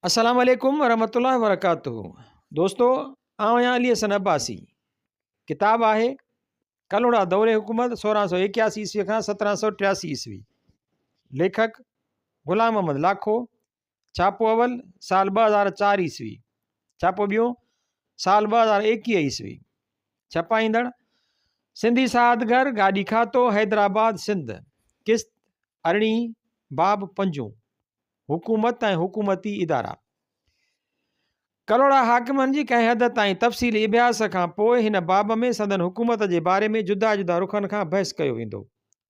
अस्सलाम वालेकुम वरहमतुल्लाहि वबरकातुहू। दोस्तों, आउं आहियां अली हसन अब्बासी। किताब आहे कलोड़ा दौरे हुकूमत 1681 ईस्वी खां 1783 ईस्वी। लेखक गुलाम मोहम्मद लाखो। छापो अवल साल 2004 ईस्वी। छापो ॿियो साल 2021 ईस्वी। छपाईंदड़ सिंधी सादगर गाॾी खातो हैदराबाद सिंध। किस्त अरिड़हीं बाब 5। हुकूमत ऐं हुकूमती इदारा। कलोड़ा हाकिमनि जी कंहिं हद ताईं तफ़सीली इबियास खां पोइ हिन बाब में संदन हुकूमत जे बारे में जुदा जुदा रुखनि खां बहस कयो वेंदो।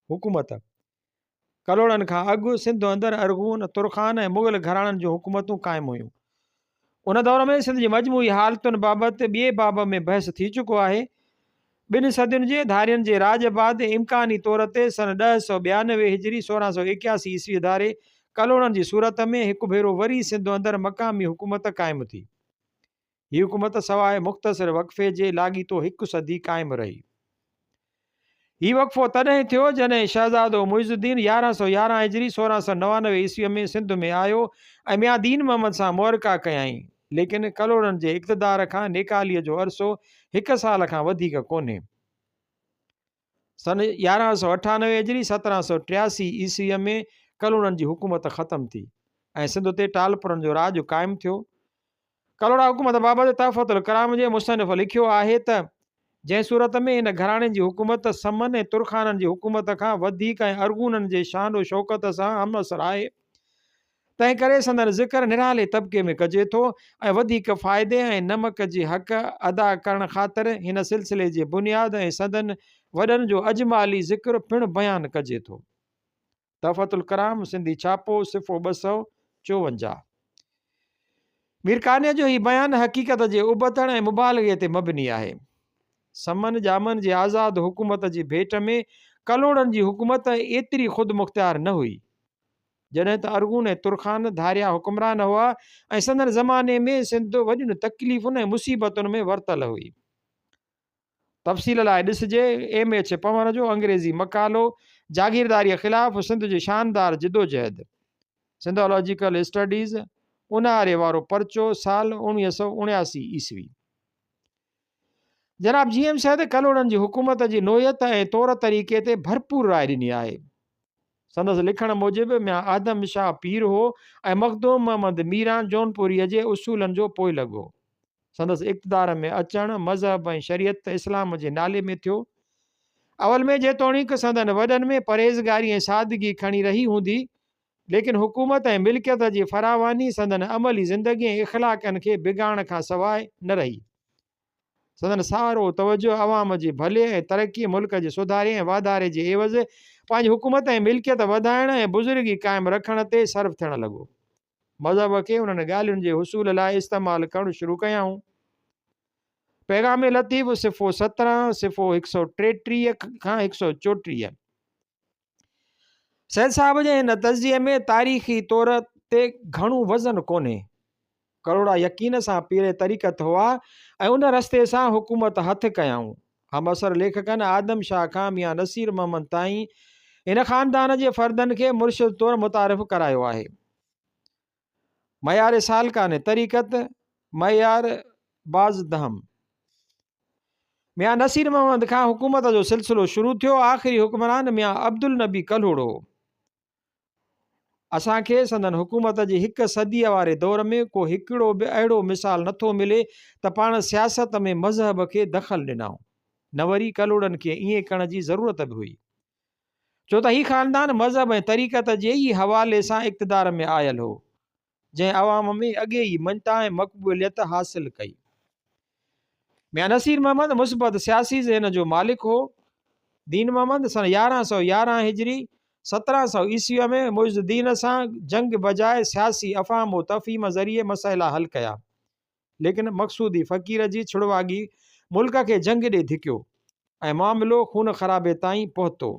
हुकूमत कलोड़नि खां अॻु सिंध अंदरि अरगून, तुरखान ऐं मुग़ल घराणनि जूं हुकूमतूं क़ाइमु हुयूं। उन दौर में सिंध जी मजमूई हालतुनि बाबति ॿिए बाब में बहस थी चुको आहे। ॿिनि सदियुनि जे धारियुनि जे राज बाद इम्कानी तौर ते सन 1092 हिजरी 1681 ईस्वी धारे कलोड़नि जी सूरत में हिकु भेरो वरी सिंध अंदरि मक़ामी हुकूमत क़ाइमु थी। हीअ हुकूमत सवाइ मुख़्तसिर वक़फ़े जे लाॻीतो 1 सदी क़ाइमु रही। हीउ वक़फ़ो तॾहिं थियो जॾहिं शहज़ादो मुइज़ुद्दीन 1111 हिजरी 1699 ईस्वीअ में सिंध में आयो ऐं मियां दीन मोहम्मद सां मुआरका कयाईं। लेकिन कलोड़नि जे इक़्तिदार खां नेकालीअ जो अरसो 1 साल खां वधीक कोन्हे। सन 1198 हिजरी 1783 ईस्वीअ में कलोड़नि जी हुकूमत ख़तमु थी ऐं सिंध ते टालपुरनि जो राज क़ाइमु थियो। कलोड़ा हुकूमत बाबति तहफ़तुल कलाम जे मुसनिफ़ लिखियो आहे त जंहिं सूरत में हिन घराणे जी हुकूमत समन ऐं तुरखाननि जी हुकूमत खां वधीक ऐं अरगूननि जे शान व शौकत सां हमअसर आहे, तंहिं करे संदन ज़िक्र निराले तबिके में कजे थो ऐं वधीक फ़ाइदे ऐं नमक जे हक़ अदा करण ख़ातिर हिन सिलसिले जे बुनियाद ऐं संदन वॾनि जो अजमाली ज़िक्र पिणु बयानु कजे थो। तहफ़तुल कलाम सिंधी छापो सिफ़ो 254। मीरकाने जो ही बयान हक़ीक़त जे उबतण ऐं मुबालगे ते मबनी आहे। समन जामन जे आज़ाद हुकूमत जी भेट में कलोड़नि जी हुकूमत एतिरी ख़ुदि मुख़्तियार न हुई। जॾहिं त अरगून ऐं तुरखान धारिया हुक्मरान हुआ ऐं संदन ज़माने में सिंध वॾियुनि तकलीफ़ुनि ऐं मुसीबतुनि में वरतल हुई। तफ़सील लाइ ॾिसिजे MH पवण जो अंग्रेज़ी मकालो जागीरदारीअ ख़िलाफ़ सिंध जी शानदार जिदोजहद, सिंधोलॉजिकल स्टडीज़, उन्हारे वारो पर्चो साल 1979 ईस्वी। जनाब GM सैद कलोड़नि जी हुकूमत जी नोयत ऐं तौर तरीक़े ते भरपूर राय ॾिनी आहे। संदसि लिखण मूजिबि मियां आदम शाह पीर हो ऐं मखदूम मोहम्मद मीरान जौनपुरीअ जे उसूलनि जो पोइ लॻो। संदसि इक़्तिदार में अचणु मज़हब ऐं शरीयत इस्लाम जे नाले में थियो। अवल में जेतोणीकि संदन वॾनि में परहेज़गारी ऐं सादगी खणी रही हूंदी, लेकिन हुकूमत ऐं मिल्कियत जी फरावानी संदन अमली ज़िंदगी ऐं इख़लाक़नि खे बिगाड़ण खां सवाइ न रही। संदन सारो तवजो अवाम जे भले ऐं तरक़ी, मुल्क जे सुधारे ऐं वाधारे जे एवज़ पंहिंजी हुकूमत ऐं मिल्कियत वधाइण ऐं बुज़ुर्गी क़ाइमु रखण ते सर्फ़ थियणु लॻो। मज़हब खे उन्हनि ॻाल्हियुनि जे हुसूल लाइ इस्तेमालु करणु शुरू कयाऊं। पैगाम लतीफ़ सिफ़ो 17 सिफ़ो 133 खां 134। सैद साहब जे हिन तज़िये में तारीख़ी तौर ते घणो वज़न कोन्हे। कलोड़ा यकीन सां पीरे तरीक़त हुआ ऐं उन रस्ते सां हुकूमत हथु कयाऊं। हमअसर लेखकनि आदम शाह खां मियां नसीर मोहम्मद ताईं हिन ख़ानदान जे फ़र्दनि खे मुर्शिद तौरु मुतारिफ़ करायो आहे। मयार सालकान तरीक़त मयार बाज़दहम। मियां नसीर मोहम्मद खां हुकूमत जो सिलसिलो शुरू थियो। आख़िरी हुक्मरान मियां अब्दुल नबी कलोड़ो। असांखे संदन हुकूमत जी 1 सदीअ वारे दौर में को हिकिड़ो बि अहिड़ो मिसाल नथो मिले त पाण सियासत में मज़हब खे दख़ल ॾिनऊं। न वरी कलोड़नि खे ईअं करण जी ज़रूरत बि हुई, छो त हीउ ख़ानदान मज़हब ऐं तरीक़त जे ई हवाले सां इक़्तिदार में आयल हो, जंहिं अवाम में अॻे ई मञता ऐं मक़बूलियत हासिल कई। मियां नसीर मोहम्मद मुस्बत सियासी ज़हन जो मालिक हो। दीन मोहम्मद सन 1111 हिजरी 1700 ईस्वीअ में मुइज़ुद्दीन सां जंग बजाए सियासी अफ़ाम व तफ़हीम ज़रिए मसइला हल कया, लेकिन मक़सूदी फ़क़ीर जी छुड़वागी मुल्क खे जंग ॾे धिकियो ऐं मामिलो खून ख़राबे ताईं पहुतो।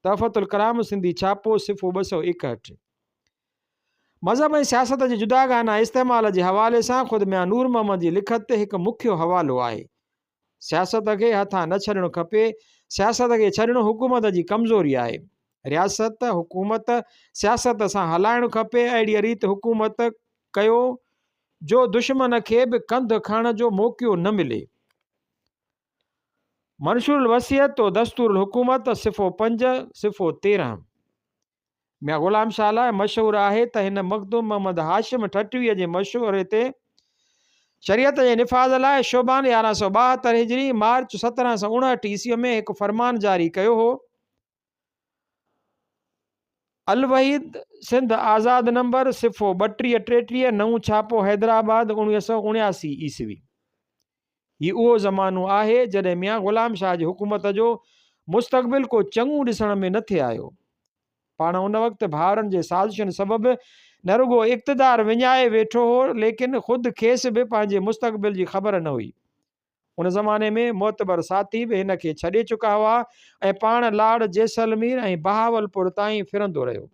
तहफ़तुल कलाम सिंधी छापो सिफ़ो 261। मज़हब ऐं सियासत जे जुदागाना इस्तेमाल जे हवाले सां ख़ुदि मियां नूर मोहम्मद जी लिखत ते हिकु मुख्य हवालो आहे। सियासत खे हथां न छॾणु खपे। सियासत खे छॾणु हुकूमत जी कमज़ोरी आहे। रियासत हुकूमत सियासत सां हलाइणु खपे। अहिड़ी रीति हुकूमत कयो जो दुश्मन खे बि कंधु खणण जो मौक़ो न मिले। मंशूर वसियत तो दस्तूर हुकूमत सिफ़ो 5 सिफ़ो 13 मियां ग़ुलाम शाह लाइ मशहूरु आहे त हिन मखदूम मोहम्मद हाशिम ठठवीअ जे मशहूरे ते शरीयत जे निफ़ाज़ लाइ शोबान 1172 हिजरी मार्च 1759 ईस्वीअ में हिकु फरमान जारी कयो हो। अल वहीद सिंध आज़ाद नंबर सिफ़ो 3233 नऊं छापो हैदराबाद 1979 ईस्वी। हीउ उहो ज़मानो आहे जॾहिं मियां ग़ुलाम शाह जी हुकूमत जो मुस्तक़बिल को चङो ॾिसण में न थे आयो। पाण उन वक़्तु भाउरनि जे साज़िशुनि सबबि न रुगो इक़्तिदार विञाए वेठो हो, लेकिन ख़ुदि खेसि बि पंहिंजे मुस्तक़बिल जी ख़बर न हुई। उन ज़माने में मोतबर साथी बि हिन खे छॾे चुका हुआ ऐं पाण लाड़ जैसलमेर ऐं बहावलपुर ताईं फिरंदो रहियो।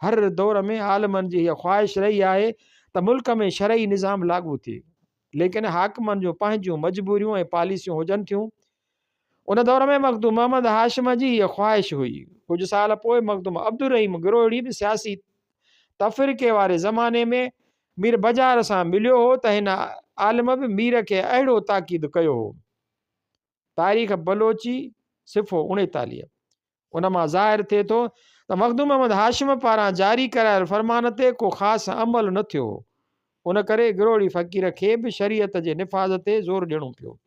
हर दौर में आलमनि जी हीअ ख़्वाहिश रही आहे त मुल्क में शरई निज़ाम लागू थिए, लेकिन हाकिमनि जूं पंहिंजूं मजबूरियूं ऐं पॉलिसियूं हुजनि थियूं। उन दौर में मखदूम मोहम्मद हाशिम जी हीअ ख़्वाहिश हुई। कुझु साल पोइ मखदूम अब्दुल रहीम गिरोही बि सियासी तफ़रीक़े वारे ज़माने में मीर बाज़ार सां मिलियो हो त हिन आलिम बि मीर खे अहिड़ो ताक़ीद कयो हो। तारीख़ बलोची सिफ़ो 39 उन मां ज़ाहिर थिए थो त मखदूम मोहम्मद हाशिम पारां जारी करायल फरमान ते को ख़ासि अमल न थियो हो। उन करे गिरोही फ़क़ीर खे बि शरीयत जे निफ़ाज़ ते ज़ोर ॾियणो पियो।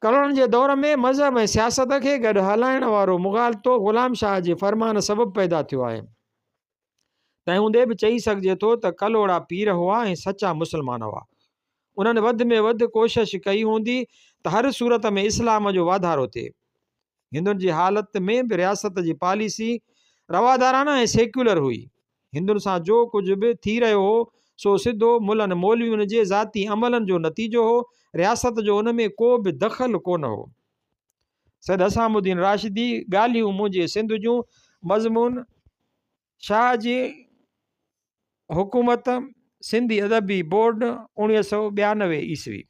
करोड़नि जे दौर में मज़हब ऐं सियासत खे गॾु हलाइण वारो मुग़ालतो ग़ुलाम शाह जे फरमान सबबु पैदा थियो आहे। तंहिं हूंदे बि चई सघिजे थो त कलोड़ा पीर हुआ ऐं सचा मुस्लमान हुआ। उन्हनि वधि में वधि कोशिश कई हूंदी त हर सूरत में इस्लाम जो वाधारो थिए। हिंदुनि जी हालति में बि रियासत जी पॉलिसी रवादाराना ऐं सेक्युलर हुई। हिंदुनि सां जो कुझु बि थी रहियो हो सो सिधो मुल्हनि मौलवियुनि जे ज़ाती अमलनि जो नतीजो हो। रियासत जो उन में को बि दख़ल कोन हो। सैयद असामुद्दीन राशिदी ॻाल्हियूं मुंहिंजे सिंध जूं मज़मून शाह जी हुकूमत सिंधी अदबी बोर्ड 1992 ईस्वी।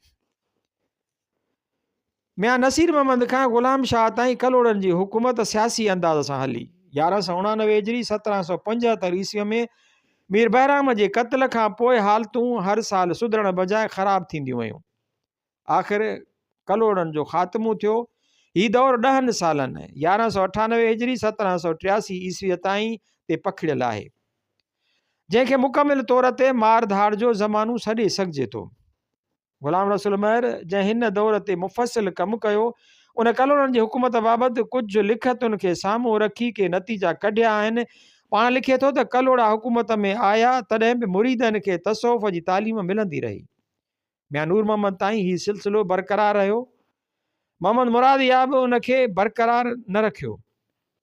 मियां नसीर मोहम्मद खां ग़ुलाम शाह ताईं कलोड़नि जी हुकूमत सियासी अंदाज़ सां हली। 1189 हिजरी 1775 ईस्वीअ में मीर बैराम जे क़त्ल खां पोइ हालतूं हर साल सुधरण बजाए ख़राब थींदियूं वयूं। आख़िर कलोड़नि जो ख़ात्मो थियो। हीउ दौर 10 सालनि 1198 हिजरी 1783 ईस्वीअ ताईं ते पखिड़ियल आहे, जंहिंखे मुकमिल तौर ते मारधाड़ जो ज़मानो सॾे सघिजे थो। ग़ुलाम रसूल महर जंहिं हिन दौर ते मुफ़सिल कमु कयो, उन कलोड़नि जी हुकूमत बाबति कुझु लिखतुनि खे साम्हूं रखी के नतीजा कढिया आहिनि। पाण लिखे थो त कलोड़ा हुकूमत में आया तॾहिं बि मुरीदनि खे तसौफ़ जी तालीम मिलंदी रही। मियां नूर मोहम्मद ताईं हीउ सिलसिलो बरक़रार रहियो। मोहम्मद मुरादिया बि उनखे बरक़रार न रखियो।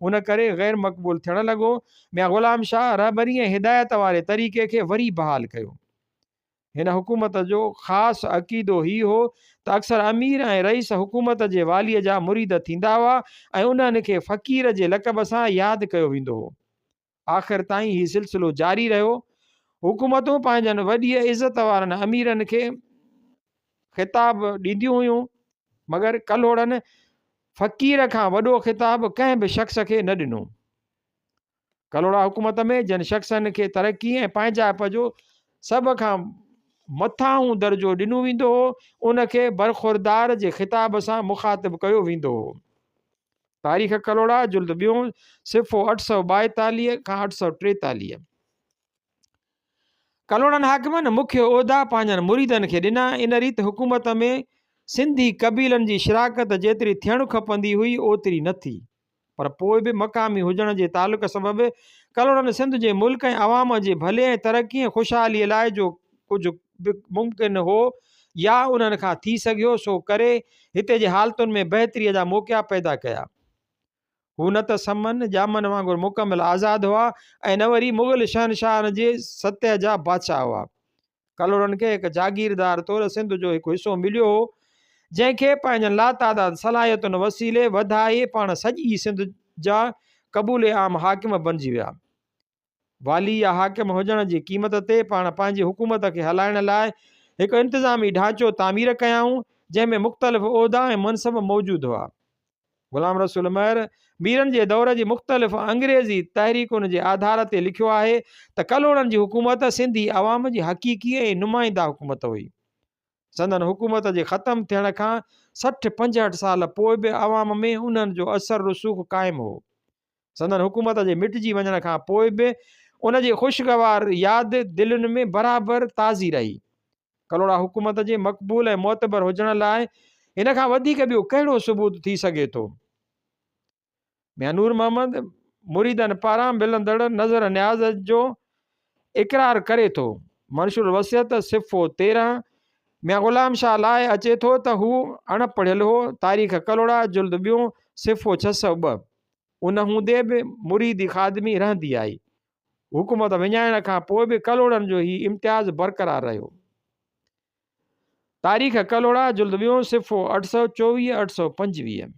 उन करे ग़ैर मक़बूल थियण लॻो। मियां ग़ुलाम शाह रहबरी ऐं हिदायत वारे तरीक़े खे वरी बहाल कयो। हिन हुकूमत जो ख़ासि अक़ीदो ही हो त अक्सर अमीर ऐं रईस हुकूमत जे वालीअ जा मुरीद थींदा हुआ ऐं उन्हनि खे फ़क़ीर जे लक़ब सां यादि कयो वेंदो हो। आख़िर ताईं हीउ सिलसिलो जारी रहियो। हुकूमतूं पंहिंजनि वॾी इज़त वारनि अमीरनि खे ख़िताब ॾींदियूं हुयूं, मगर कलोड़नि फ़क़ीर खां वॾो ख़िताब कंहिं बि शख़्स खे न ॾिनो। कलोड़ा हुकूमत में जिन शख़्सनि खे तरक़ी ऐं पंहिंजाइप जो सभ खां मथां दर्जो ॾिनो वेंदो हो, उनखे बरख़ुरदार जे ख़िताब सां मुख़ातिब कयो वेंदो हो। तारीख़ कलोड़ा जुल्द 2 सिफ़ो 842 खां 843। कलोड़नि हाकिमनि मुख्य उहिदा पंहिंजनि मुरीदनि खे ॾिना। इन रीति हुकूमत में सिंधी कबीलनि जी शिराकत जेतिरी थियणु खपंदी हुई ओतिरी न थी, पर पोइ बि मक़ामी हुजण जे तालुक सबबि कलोड़नि सिंध जे मुल्क ऐं अवाम जे भले ऐं तरक़ी ऐं ख़ुशहालीअ लाइ जो कुझु बि मुमकिन हो या उन्हनि खां थी सघियो सो करे हिते जे हालतुनि में बहितरीअ जा मौक़ा पैदा कया। हू न त समन जामन वांगुरु मुकमिल आज़ादु हुआ ऐं न वरी मुग़ल शहनशाहनि जे सतह जा बादशाह हुआ। कलोड़नि खे हिकु जागीरदार तौरु सिंध जो हिकु हिसो मिलियो हो, जंहिंखे पंहिंजनि लातादाद सलाहियतुनि वसीले वधाए पाण सॼी सिंध जा क़बूल आम हाकिम बणिजी विया। वाली या हाकिम हुजण जी क़ीमत ते पाण पंहिंजी हुकूमत खे हलाइण लाइ हिकु इंतिज़ामी ढांचो तामीर कयाऊं, जंहिंमें मुख़्तलिफ़ उहिदा ऐं मनसब मौजूदु हुआ। ग़ुलाम रसूल महर मीरनि जे दौर जी मुख़्तलिफ़ अंग्रेज़ी तहरीकुनि जे आधार ते लिखियो आहे त कलोड़नि जी हुकूमत सिंधी अवाम जी हक़ीक़ी ऐं नुमाइंदा हुकूमत हुई। संदन हुकूमत जे ख़तमु थियण खां 60-65 साल पोइ बि अवाम में उन्हनि जो असरु रसूख़ क़ाइमु हो। संदन हुकूमत जे मिटिजी वञण खां पोइ बि उन जी ख़ुशगवार यादि दिलनि में बराबरि ताज़ी रही। कलोड़ा हुकूमत जे मक़बूल ऐं मोतबर हुजण लाइ हिन खां वधीक ॿियो कहिड़ो सबूत थी सघे थो। मियां नूर मोहम्मद मुरीदनि पारां मिलंदड़ नज़र न्याज़ जो इक़रार करे थो। मंशूर वसियत सिफ़ो 13 मियां ग़ुलाम शाह लाइ अचे थो त हू अणपढ़ियल हो। तारीख़ कलोड़ा जुल्द 2 सिफ़ो 602 उन हूंदे बि मुरीदी ख़ादमी रहंदी आई। हुकूमत विञाइण खां पोइ बि कलोड़नि जो ही इम्तियाज़ बरक़रार रहियो। तारीख़ कलोड़ा जुल्द 2 सिफ़ो 824-825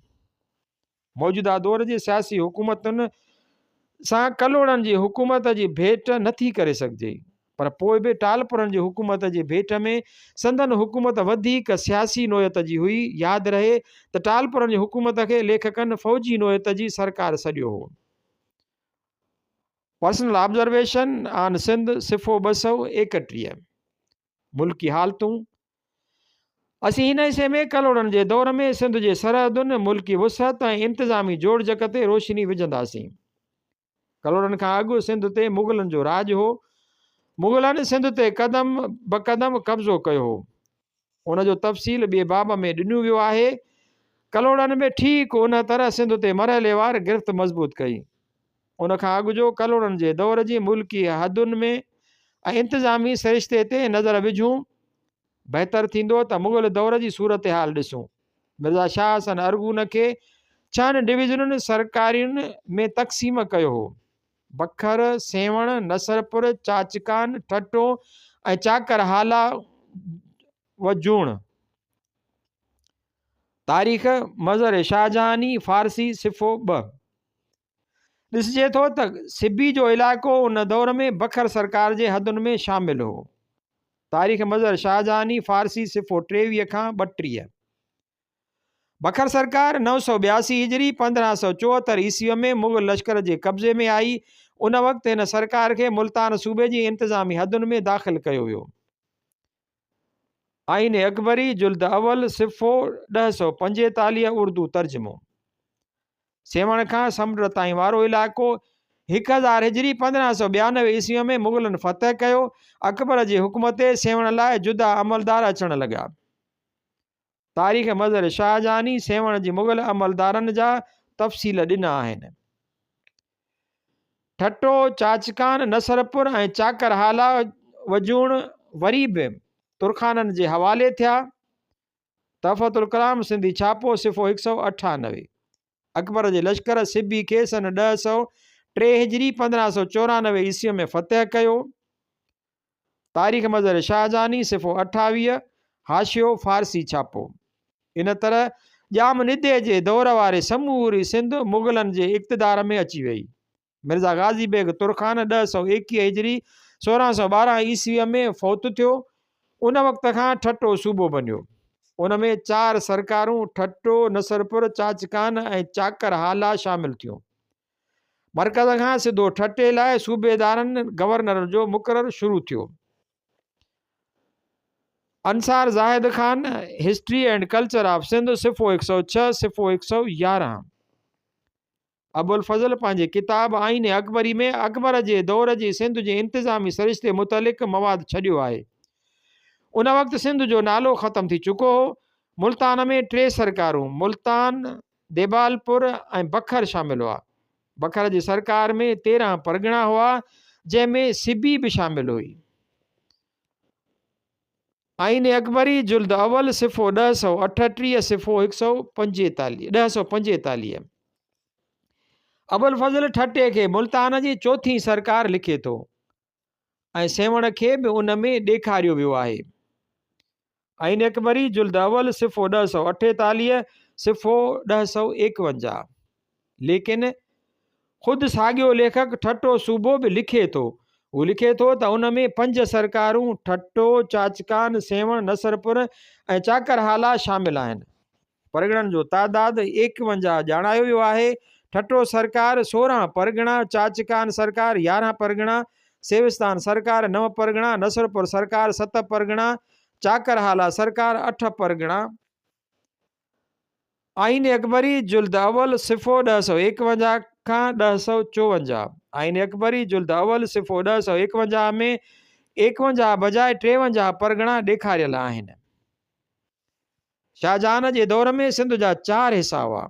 मौजूदा दौर जे सियासी हुकूमतुनि सां कलोड़नि जी हुकूमत जी भेट नथी करे सघिजे, पर पोइ बि टालपुरनि जी हुकूमत जी भेट में संदन हुकूमत वधीक सियासी नोयत जी हुई। यादि रहे त टालपुरनि जी हुकूमत खे लेखकनि फ़ौजी नोयत जी सरकार सॾियो हो। पर्सनल ऑब्जर्वेशन ऑन सिंध सिफ़ो 231 मुल्की हालतूं। असीं हिन हिसे में कलोड़नि जे दौर में सिंध जे सरहदुनि मुल्की वुसअत ऐं इंतिज़ामी जोड़ जक ते रोशनी विझंदासीं। कलोड़नि खां अॻु सिंध ते मुग़लनि जो राज हो। मुग़लनि सिंध ते क़दम ब क़दम कब्ज़ो कयो हो। उन जो तफ़सील ॿिए बाब में ॾिनो वियो आहे। कलोड़नि में ठीकु उन तरह सिंध ते मरहलेवार गिरफ़्त मज़बूत कई। उन खां अॻु जो कलोड़नि जे दौर जी मुल्की हदुनि में ऐं इंतिज़ामी सरिश्ते ते नज़र विझूं बहितर थींदो त मुग़ल दौर जी सूरत हाल ॾिसूं। मिर्ज़ा शाह हसन अरगून खे 6 डिवीज़नुनि सरकारियुनि में तक़सीम कयो हो। बखर, सेवण, नसरपुर, चाचकान, ठट्टो ऐं चाकर हाला व जूण। तारीख़ मज़र शाहजहानी फ़ारसी सिफ़ो 2 ॾिसिजे थो त सिबी जो इलाइक़ो उन दौर में बखर सरकार जे हदुनि में शामिल हो। तारीख़ मज़र शाहजहानी फ़ारसी सिफ़ो 23 खां 32 बखर सरकार 982 हिजरी 1574 ईस्वीअ में मुग़ल लश्कर जे कब्ज़े में आई। उन वक़्तु हिन सरकार खे मुल्तान सूबे जी इंतिज़ामी हदुनि में दाख़िल कयो वियो। आइन अकबरी जुल्द अवल सिफ़ो 1045 उर्दू तर्जुमो। सेवण खां समुंड ताईं वारो इलाइक़ो 1000 हिजरी 1592 ईस्वीअ में मुग़लनि फ़तह कयो। अकबर जी हुकूमत ते सेवण लाइ जुदा अमलदार अचण लॻा। तारीख़ मज़र शाहजहानी सेवण जी मुग़ल अमलदारनि जा तफ़सील ॾिना आहिनि। ठट्टो, चाचकान, नसरपुर ऐं चाकर हाला वजूण वरी बि तुर्खाननि जे हवाले थिया। तहफ़तुल कलाम सिंधी छापो सिफ़ो 198 अकबर जे लश्कर सिबी खे सन 1003 हिजरी 1594 ईस्वीअ में फ़तह कयो। तारीख़ मज़र शाहजहानी सिफ़ो 28 हाशियो फ़ारसी छापो। इन तरह ॼाम निदे जे दौर वारे समूरी सिंध मुग़लनि जे इक़्तिदार में अची वई। मिर्ज़ा गाज़ी बेग तुर्खान 1021 हिजरी 1612 ईस्वीअ में फ़ौत थियो। उन वक़्त खां ठट्टो सूबो बनियो। उन में 4 सरकारूं ठट्टो, नसरपुर, चाचकान ऐं चाकर हाला शामिल थियूं। मरकज़ खां सिधो ठट्टे लाइ सूबेदारनि गवर्नर जो मुक़ररु शुरू थियो। Ansar Zahid Khan history and culture of Sindh सिफ़ो 106 सिफ़ो 111 अबुल फज़ल पंहिंजे किताब आइन अकबरी में अकबर जे दौर जी सिंध जे इंतिज़ामी सरिश्ते मुतलिक़ मवाद छॾियो आहे। उन वक़्तु सिंध जो नालो ख़तम थी चुको हो। मुल्तान में 3 सरकारूं मुल्तान, देबालपुर ऐं बखर शामिल हुआ। बखर जी सरकार में 13 परगिणा हुआ जंहिंमें सिबी बि शामिल हुई। आइन अकबरी जुल्द अवल सिफ़ो 1038 सिफ़ो 1045 अबुल फज़ल ठट्टे खे मुल्तान जी चौथी सरकार लिखे थो ऐं सेवण खे बि उन में ॾेखारियो वियो आहे। आइन अकबरी जुल्द अवल सिफ़ो 1048 सिफ़ो 1051 लेकिन ख़ुदि साॻियो लेखक ठट्टो सूबो बि लिखे थो। हू लिखे थो त उन में 5 सरकारूं ठट्टो, चाचकान, सेवण, नसरपुर ऐं चाकर हाला शामिल आहिनि। परगिणनि जो तादाद 51 ॼाणायो वियो आहे। ठट्टो सरकार 16 परगणा, चाचकान सरकार 11 परगणा, सेविस्तान सरकार 9 परगणा, नसरपुर सरकार 7 परगणा, चाकरहाला सरकार 8 परगणा। आइन अकबरी जुल्द अवल सिफ़ो 1051 खां 1054। आइन अकबरी जुल्द अवल सिफ़ो 1051 में 51 बजाय 53 परगणा ॾेखारियल आहिनि। शाहजहान जे दौर में सिंध जा 4 हिसा हुआ।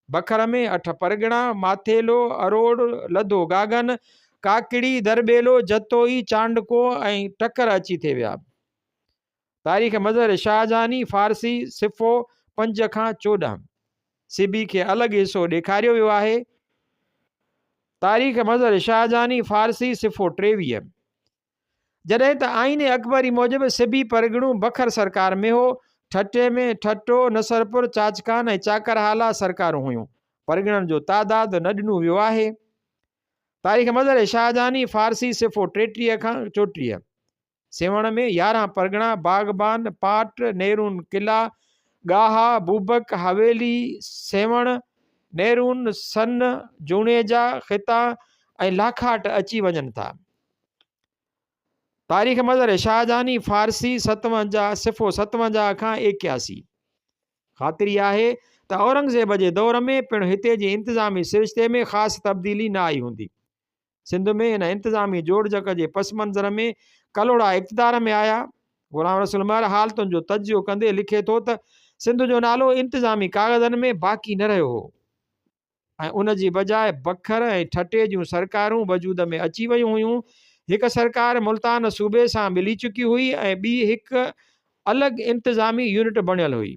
बखर में 8 परगणा, माथेलो, अरोड़, लधो गागन, काकड़ी, दरबेलो, जतोई, चांडको ऐं टकर अची थे विया। तारीख़ मज़हर शाहजहानी फारसी सिफ़ो 5 खां 14। सिबी खे अलॻि हिसो ॾेखारियो वियो आहे। तारीख़ मज़हर शाहजहानी फारसी सिफ़ो 23। जॾहिं त आइन अकबरी मूजिबि सिबी परगणो बखर सरकार में हो। ठट्टे में ठट्टो, नसरपुर, चाचकान ऐं चाकरहाला सरकारूं हुयूं। परगणनि जो तादाद न ॾिनो वियो आहे। तारीख़ मज़हर शाहजहानी फारसी सिफ़ो 33 खां 34। सेवण में 11 परगणा, बागबान, पाट, नेरून किला, गाहा, बूबक, हवेली, सेवण, नेरून, सन, जूनेजा, खिता ऐं लाखाट अची वञनि था। तारीख़ मज़हर शाहजहानी फारसी 57 सिफ़ो 57 खां 81। ख़ातिरी आहे त औरंगज़ेब जे दौर में पिणु हिते जी इंतिज़ामी सिरिश्ते में ख़ासि तब्दीली न आई हूंदी। सिंध में इन इंतिज़ामी जोड़जक जे पस मंज़र में कलोड़ा इक़्तिदार में आया। ग़ुलाम रसूल महर हालतुनि जो तजियो कंदे लिखे थो त सिंध जो नालो इंतिज़ामी कागज़नि में बाक़ी न रहियो हो ऐं उन जी बजाए बखर ऐं ठट्टे जूं सरकारूं वजूद में अची वियूं हुयूं। हिकु सरकार मुल्तान सूबे सां मिली चुकी हुई ऐं ॿी हिकु अलॻि इंतिज़ामी यूनिट बणियल हुई।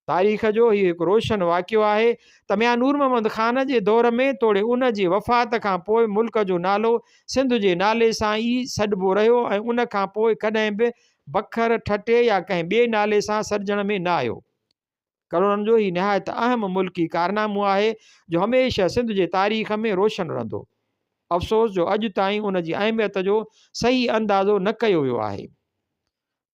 तारीख़ जो हीउ हिकु रोशन वाक़ियो आहे त मियां नूर मोहम्मद ख़ान जे दौर में तोड़े उन जी वफ़ात खां पोइ मुल्क जो नालो सिंध जे नाले सां ई सॾिबो रहियो ऐं उन खां पोइ कॾहिं बि बखर, ठट्टे या कंहिं ॿिए नाले सां सॾिजण में न आयो। कलोड़नि जो ही निहायत अहम मुल्की कारनामो आहे जो हमेशह सिंध जे तारीख़ में रोशन रहंदो। अफ़सोस जो अॼु ताईं उन जी अहमियत जो सही अंदाज़ो न कयो वियो आहे।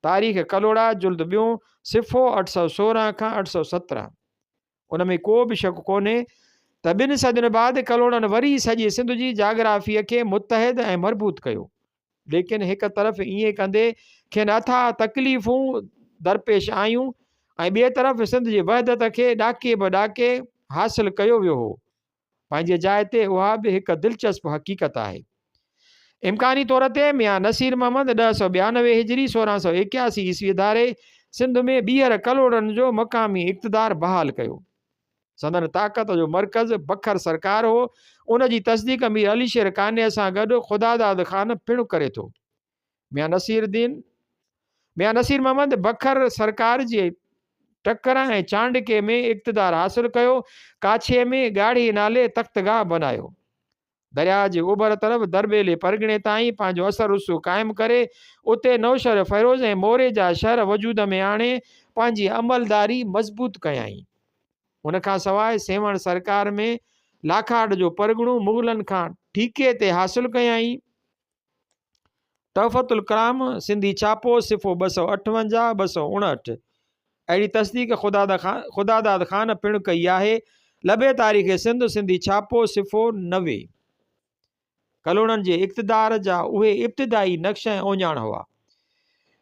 तारीख़ कलोड़ा जुल्द 2 सिफ़ो 816 खां 817। उन में को बि शक कोन्हे त 2 सदियुनि बाद कलोड़नि वरी सॼे सिंध जी जाग्राफ़ीअ खे मुतहद ऐं मरबूत कयो। लेकिन हिकु तरफ़ ईअं कंदे खेनि अथाह तकलीफ़ूं दरपेश आयूं ऐं ॿिए तरफ़ सिंध जी वहदत खे ॾाके बि ॾाके हासिलु कयो वियो हो। पंहिंजे जाइ ते उहा बि हिकु दिलचस्प हक़ीक़त आहे। इम्कानी तौर ते मियां नसीर मोहम्मद 1092 हिजरी 1681 ईस्वी धारे सिंध में ॿीहर कलोड़नि जो मक़ामी इक़्तिदार बहाल कयो। संदन ताक़त जो मर्कज़ बखर सरकार हो। उन जी तस्दीक मीर अली शेर कान्य सां गॾु ख़ुदादाद ख़ान पिणु करे थो। मियां नसीर मोहम्मद बखर सरकार जे टकर ऐं चांडके में इक़्तिदार हासिलु कयो। काछे में ॻाढ़ी नाले तख़्तगाह बनायो। दरिया जे ओभर तरफ़ दरबेले परगिणे ताईं पंहिंजो असर रुसू क़ाइमु करे उते नौशर फ़ैरोज़ ऐं मोरे जा शहर वजूद में आणे पंहिंजी अमलदारी मज़बूत कयाई। उन खां सवाइ सेवण सरकार में लाखाट जो परगिणो मुग़लनि खां ठीके ते हासिलु कयाई। तहफ़तुल कलाम सिंधी छापो सिफ़ो 258 259। अहिड़ी तस्दीक ख़ुदादाद ख़ान पिणु कई आहे। लबे तारीख़ सिंध सिंधी छापो सिफ़ो 90। कलोड़नि जे इक़्तिदार जा उहे इब्तिदाई नक्श ऐं ओञाण हुआ।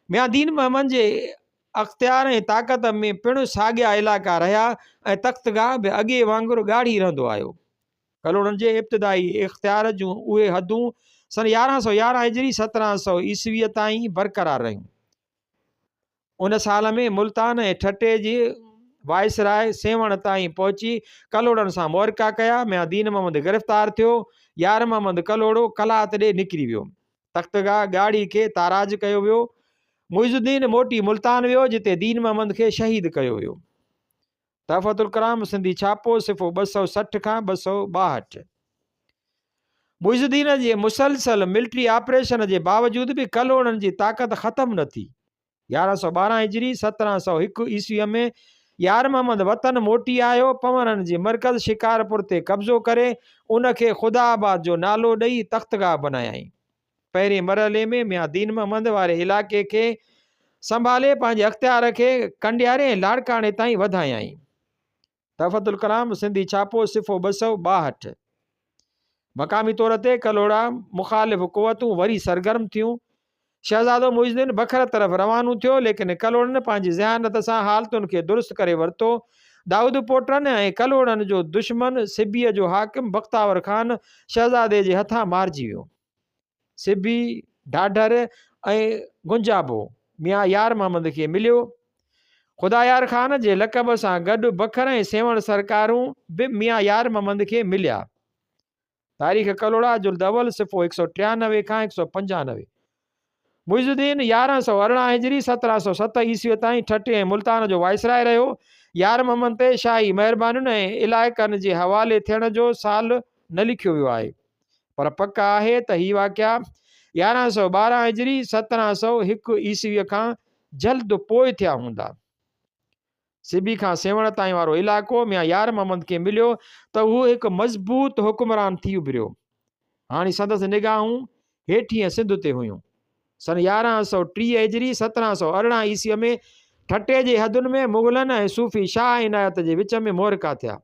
मियां दीन मोहम्मद जे अख़्तियार ऐं ताक़त में पिणु साॻिया इलाइक़ा रहिया ऐं तख़्तगाह बि अॻे वांगुरु ॻाढ़ी रहंदो आयो। कलोड़नि जे इब्तिदाई इख़्तियार जूं उहे हदूं सन 1111 हिजरी 1700 ईस्वीअ ताईं बरक़रार रहियूं। उन साल में मुल्तान ऐं ठट्टे जी वायसराय सेवण ताईं पहुची कलोड़नि सां मुआरिका कया। मियां दीन मोहम्मद गिरफ़्तार थियो। यार मोहम्मद कलोड़ो कलात ॾे निकिरी वियो। तख़्तगाह ॻाढ़ी खे ताराज कयो वियो। मुइज़ुद्दीन मोटी मुल्तान वियो जिते दीन मोहम्मद खे शहीद कयो वियो। तहफ़तुल कलाम सिंधी छापो सिफ़ो 260 खां 262। मुइज़ुद्दीन जे मुसलसल मिलिट्री ऑपरेशन जे बावजूद बि कलोड़नि जी ताक़त ख़तमु न थी। 1112 हिजरी 1701 ईस्वीअ में यार मोहम्मद वतन मोटी आयो। पवननि जी मर्कज़ शिकारपुर ते कब्ज़ो करे उनखे ख़ुदाबाद जो नालो ॾेई तख़्तगाह बनायाई। पहिरें मरहले में मियां दीन मोहम्मद वारे इलाइक़े खे संभाले पंहिंजे अख़्तियार खे कंडियारे ऐं लाड़काणे ताईं वधायाई। तहफ़तुल कलाम सिंधी छापो सिफ़ो 262। मक़ामी तौर ते कलोड़ा मुख़ालिफ़ क़ुवतूं वरी सरगर्म थियूं। शहज़ादो मुइज़ुद्दीन बखर तरफ़ रवानो थियो, लेकिन कलोड़नि पंहिंजी ज़हानत सां हालतुनि खे दुरुस्त करे वरितो। दाऊद पोटनि ऐं कलोड़नि जो दुश्मन सिबीअ जो हाकिम बख्तावर ख़ान शहज़ादे जे हथां मारिजी वियो। सिबी ढाढर ऐं गुंजाबो मियां यार मोहम्मद खे मिलियो। ख़ुदायार ख़ान जे लक़ब सां गॾु बखर ऐं सेवण सरकारूं बि मियां यार मोहम्मद खे मिलिया। तारीख़ कलोड़ा जुल्द अवल सिफ़ो 193 खां 195। मुइज़ुद्दीन 1118 हिजरी 1707 ईस्वी ताईं ठटे ऐं मुल्तान जो वाइसराय रहियो। यार मोहम्मद ते शाही महिरबानियुनि ऐं इलाइक़नि जे हवाले थियण जो साल न लिखियो वियो आहे, पर पक आहे त ही वाक़िया 1112 हिजरी 1701 ईस्वीअ खां जल्द पोइ थिया हूंदा। सिबी खां सेवण ताईं वारो इलाइक़ो मियां यार मोहम्मद खे मिलियो त उहो हिकु मज़बूत हुकुमरान थी उभिरियो। हाणे संदसि निगाहूं हेठीं सिंध ते हुयूं। सन 1130 हिजरी 1718 ईस्वीअ में ठटे जे हदुनि में मुग़लनि ऐं सूफ़ी शाह इनायत जे विच में मोहरिका थिया।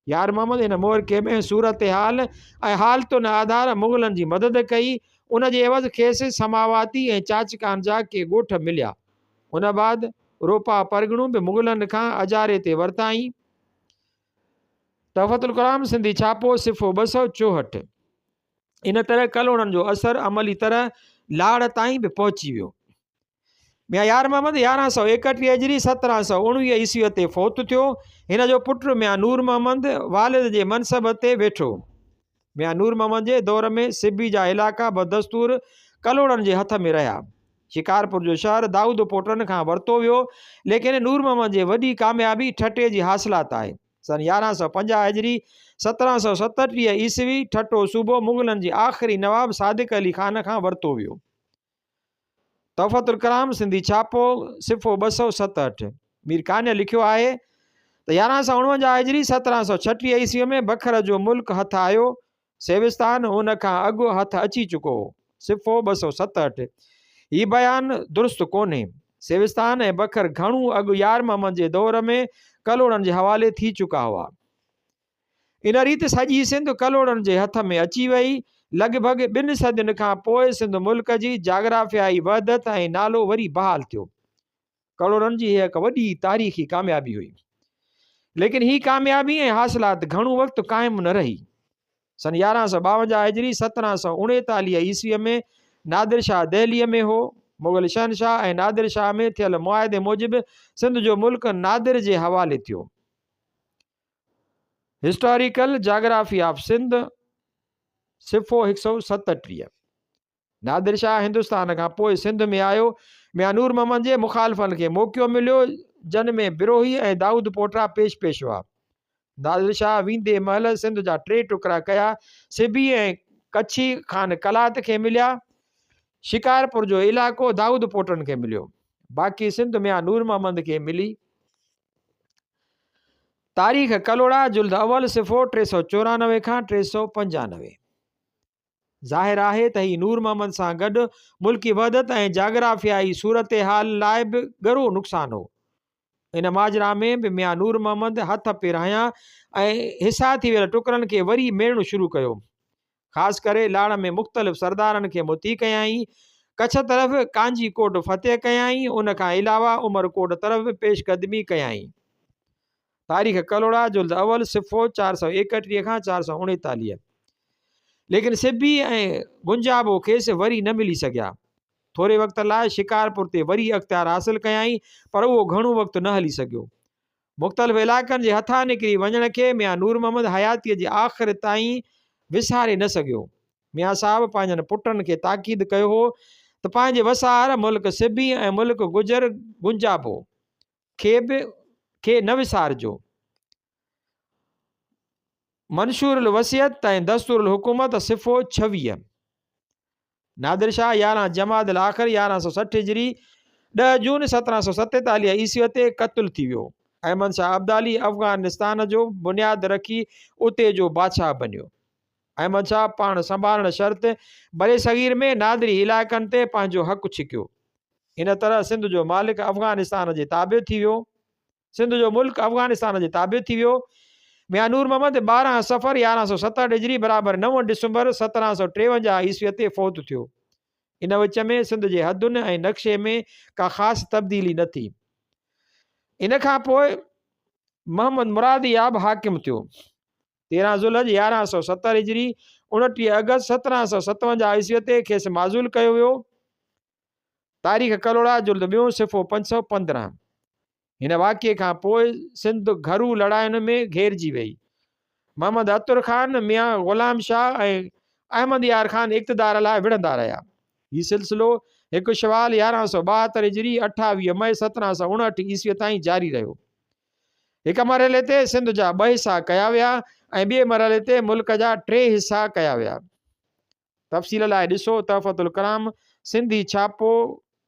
यार मोहम्मद हिन मोहरिके में सूरत हाल ऐं हालतुनि आधार मुग़लनि जी मदद कई। उन जे एवज़ खेसि समावाती ऐं चाचकान जा के ॻोठ मिलिया। उन बाद रोपा परगणूं बि मुग़लनि खां अजारे ते वरिताई। तहफ़तुल कलाम सिंधी छापो सिफ़ो 264। इन तरह कलोड़नि जो असर अमली तरह लाड़ ताईं बि पहुची वियो। मियां यार मोहम्मद 1131 हिजरी 1719 ईस्वीअ ते फ़ौत थियो। हिन जो पुटु मियां नूर मोहम्मद वालिद जे मनसब ते वेठो। मियां नूर मोहम्मद जे दौर में सिबी जा इलाइक़ा बदस्तूर कलोड़नि जे हथ में रहिया। शिकारपुर जो शहर दाऊद पोटनि खां वरितो वियो, लेकिन नूर मोहम्मद जे वॾी कामयाबी ठटे जी हासिलात आहे। सन 1150 हिजरी 1737 ईस्वी ठटो सूबो मुग़लनि जी आख़िरी नवाब सादिक अली ख़ान खां वरितो वियो। तहफ़तुल कलाम सिंधी छापो सिफ़ो 267। मीर कान्य लिखियो आहे त 1149 हिजरी 1736 ईस्वीअ में बखर जो मुल्क हथ आयो। सेविस्तान हुन खां अॻु हथ अची चुको हो। सिफ़ो 267। हीउ बयानु दुरुस्त कोन्हे। सेविस्तान ऐं बखर घणो अॻु यार मोहम्मद जे दौर में कलोड़नि जे हवाले थी चुका हुआ। इन रीति सॼी सिंध कलोड़नि जे हथ में अची वई। लॻभॻि 2 सदियुनि खां पोइ सिंध मुल्क जी जाग्राफ़ियाई वहदत ऐं नालो वरी बहाल थियो। कलोड़नि जी हिकु वॾी तारीख़ी कामयाबी हुई, लेकिन ही कामयाबी ऐं हासिलात घणो वक़्तु क़ाइमु न रही। सन 1152 हिजरी 1739 ईस्वीअ में नादिर शाह दहलीअ में हो। मुग़ल शहनशाह ऐं नादिर शाह में थियल मुआदे मूजिबि सिंध जो मुल्क नादिर जे हवाले थियो। हिस्टोरिकल जाग्राफी ऑफ सिंध सिफ़ो 137। नादिर शाह हिंदुस्तान खां पोइ सिंध में आयो। मियां नूर मोहम्मद जे मुखालिफ़नि खे मौक़ियो मिलियो, जन में बिरोही ऐं दाऊद पोटा पेश पेश हुआ। नादिर शाह वेंदे महिल सिंध जा 3 टुकड़ा कया। सिबी ऐं कच्छी ख़ान कलात खे मिलिया। शिकारपुर जो इलाइक़ो दाऊद पोटनि खे मिलियो। बाक़ी सिंध मियां नूर मोहम्मद खे मिली। तारीख़ कलोड़ा जुल्द अवल सिफ़ो 394 खां 395। ज़ाहिर आहे त ही नूर मोहम्मद सां गॾु मुल्की वहदत ऐं जाग्राफ़ियाई सूरत हाल लाइ बि ॻरो नुक़सान हो। इन माजरा में बि मियां नूर मोहम्मद हथ पेर हयां ऐं हिसा थी वियल टुकड़नि खे वरी मेड़णु शुरू कयो। ख़ासि करे लाड़ में मुख़्तलिफ़ सरदारनि खे मुती कयाई। कच्छ तरफ़ कांजी कोट फ़तेह कयाई। उन खां अलावा उमरकोट तरफ़ पेशकदमी कयाई। तारीख़ कलोड़ा जुल्द अवल सिफ़ो 431 खां 439। लेकिन सिबी ऐं गुंजाबो खेसि वरी न मिली सघिया। थोरे वक़्त लाइ शिकारपुर ते वरी अख़्तियार हासिल कयाई, पर उहो घणो वक़्तु न हली सघियो। मुख़्तलिफ़ इलाइक़नि जे हथां निकिरी वञण खे मियां नूर मोहम्मद हयातीअ जे आख़िर ताईं विसारे न सघियो। मियां साहब पंहिंजनि पुटनि खे ताक़ीद कयो हो त पंहिंजे वसार मुल्क सिबी ऐं मुल्क गुजर गुंजाबो खे न विसारिजो। मंशूरुल वसियत ऐं दस्तूरुल हुकूमत सिफ़ो 26। नादिर शाह 11 जमादुल आख़िर 1160 हिजरी 10 जून 1747 ईस्वीअ ते क़त्ल थी वियो। अहमद शाह अब्दाली अफ़गानिस्तान जो बुनियाद रखी उते जो बादशाह बनियो। अहमद शाह पाण संभालण शर्त बरे सग़ीर में नादरी इलाइक़नि ते पंहिंजो हक़ छिकियो। इन तरह सिंध जो मालिक अफ़गानिस्तान जे ताबे थी वियो। सिंध जो मुल्क अफ़गानिस्तान जे ताबे थी वियो। मियां नूर मोहम्मद 12 सफ़र 1167 हिजरी बराबरि 9 डिसंबर 1753 ईस्वीअ ते फ़ौत थियो। इन विच में सिंध जे हदुनि ऐं नक्शे में का ख़ासि तब्दीली न थी। इन खां पोइ मोहम्मद मुराद याब हाकिम थियो। 13 ज़ुल्हज 1170 हिजरी 29 अगस्त 1757 ईस्वीअ ते खेसि माज़ूल कयो वियो। तारीख़ कलोड़ा जुल्द ॿियों सिफ़ो 515। हिन वाक़िए खां पोइ सिंध घरू लड़ायुनि में घेरजी वई। मोहम्मद अतुर ख़ान मियां ग़ुलाम शाह ऐं अहमद यार ख़ान इक़्तिदार लाइ विढ़ंदा रहिया। हीउ सिलसिलो 1 शवाल 1172 हिजरी 28 मई 1759 ईस्वीअ ताईं जारी रहियो। हिक मरहले ते सिंध जा 2 हिसा कया विया ऐं ॿिए मरहले ते मुल्क जा 3 हिसा कया विया। तफ़सील लाइ ॾिसो तहफ़तुल कलाम सिंधी छापो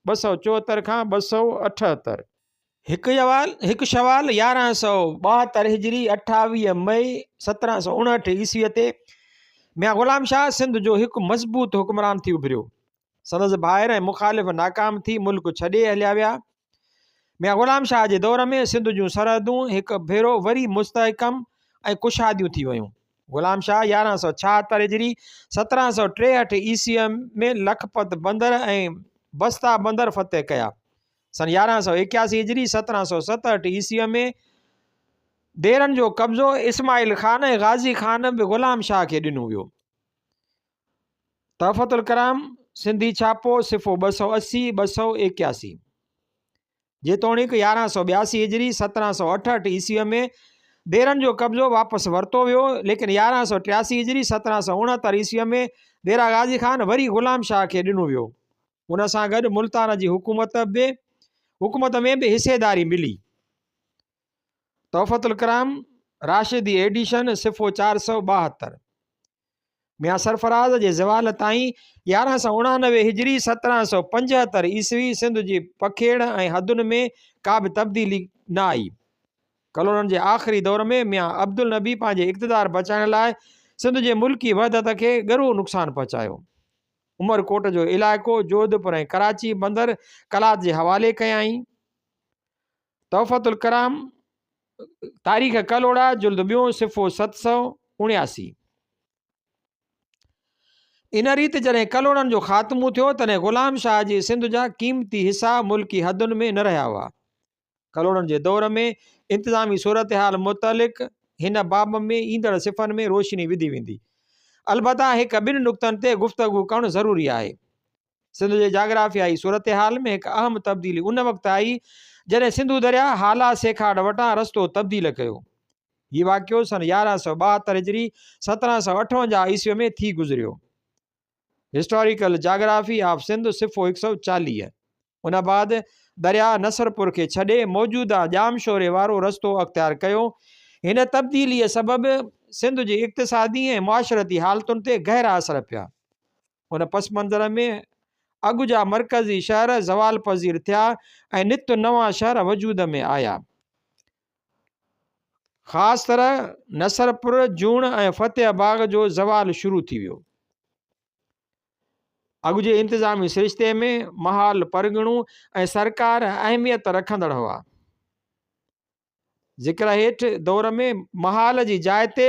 274 खां 278। 1 शवाल 1172 हिजरी 28 मई 1759 ईस्वीअ ते मियां ग़ुलाम शाह सिंध जो हिकु मज़बूत हुक्मरान थी उभरियो। संदसि भाइर ऐं मुख़ालिफ़ नाकाम थी मुल्क छॾे हलिया विया। मियां ग़ुलाम शाह जे दौर में सिंध जूं सरहदूं हिकु भेरो वरी मुस्तहकम ऐं कुशादियूं थी वियूं। ग़ुलाम शाह 1176 हिजरी 1763 ईस्वीअ में लखपत बंदर ऐं बस्ता बंदर फ़तह कया। सन 1181 हिजरी 1767 ईस्वीअ में देरनि जो कब्ज़ो इस्माइल ख़ान ऐं गाज़ी ख़ान बि ग़ुलाम शाह खे ॾिनो वियो। तहफ़तुल कलाम सिंधी छापो सिफ़ो 280 281। जेतोणीकि 1182 हिजरी 1768 ईस्वीअ में देरनि जो कब्ज़ो वापसि वरितो वियो, लेकिन 1183 हिजरी 1769 ईस्वीअ में देरा गाज़ी ख़ान वरी ग़ुलाम शाह खे ॾिनो वियो। उन सां गॾु मुल्तान जी हुकूमत में बि हिसेदारी मिली। तहफ़तुल कलाम राशिदी एडिशन सिफ़ो 472। मियां सरफराज़ जे ज़वाल ताईं 1189 हिजरी 1775 ईस्वी सिंध जी पखेड़ ऐं हदुनि में का बि तब्दीली न आई। कलोड़नि जे आख़िरी दौर में मियां अब्दुल नबी पंहिंजे इक़्तिदार बचाइण लाइ सिंध जे मुल्की वहदत खे ॻरो नुक़सानु पहुचायो। उमरकोट जो इलाइक़ो जोधपुर ऐं कराची बंदर कलात जे हवाले कयाई। तहफ़तुल कलाम तारीख़ कलोड़ा जुल्द ॿियों सिफ़ो 779। इन रीति जॾहिं कलोड़नि जो ख़ात्मो थियो तॾहिं ग़ुलाम शाह जी सिंध जा क़ीमती हिसा मुल्की हदुनि में न रहिया हुआ। कलोड़नि जे दौर में इंतिज़ामी सूरत हाल मुतलिक़ हिन बाब में ईंदड़ सिफ़नि में रोशनी विधी वेंदी। अलबत्ता हिकु ॿिनि नुक़्तनि ते गुफ़्तगू करणु ज़रूरी आहे। सिंध जे जाग्राफ़ियाई सूरत हाल में हिकु अहम तब्दीली उन वक़्तु आई जॾहिं सिंधु दरिया हाला सेखाड़ वटां रस्तो तब्दील कयो। हीउ वाक़ियो सन 1172 हिजरी 1758 ईस्वीअ में थी गुज़रियो। हिस्टोरिकल जाग्राफी ऑफ सिंध सिफ़ो 140। उन बाद दरिया नसरपुर खे छॾे मौजूदा जामशोरे वारो रस्तो अख़्तियार कयो। हिन तब्दीलीअ सबबि सिंध जी इक़्तिसादी ऐं मुआशरती हालतुनि ते गहरा असर पिया। उन पस मंज़र में अॻु जा मरकज़ी शहर ज़वाल पज़ीर थिया ऐं नित नवां शहर वजूद में आया। ख़ासि तरह नसरपुर जूण ऐं फ़तेहबाग जो ज़वाल शुरू थी वियो। अॻु जे इंतिज़ामी सिरिश्ते में महाल परगि॒णो ऐं सरकार अहमियत रखंदड़ हुआ। ज़िक्र हेठि दौर में महाल जी जाइ ते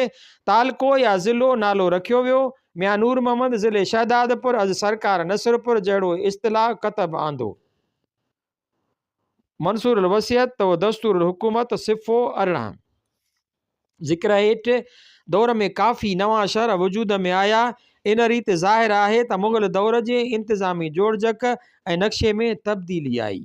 तालको या ज़िलो नालो रखियो वियो। मियां नूर मोहम्मद ज़िले शहदादपुर अज़ सरकार नसरपुर जहिड़ो इस्तिलाह कतब आंदो। मंसूर वसियत तो दस्तूर हुकूमत सिफ़ो 18। ज़िक्र हेठि दौर में काफ़ी नवां शहर वजूद में आया। इन रीति ज़ाहिर आहे त मुग़ल दौर जे इंतिज़ामी जोड़जक ऐं नक्शे में तब्दीली आई।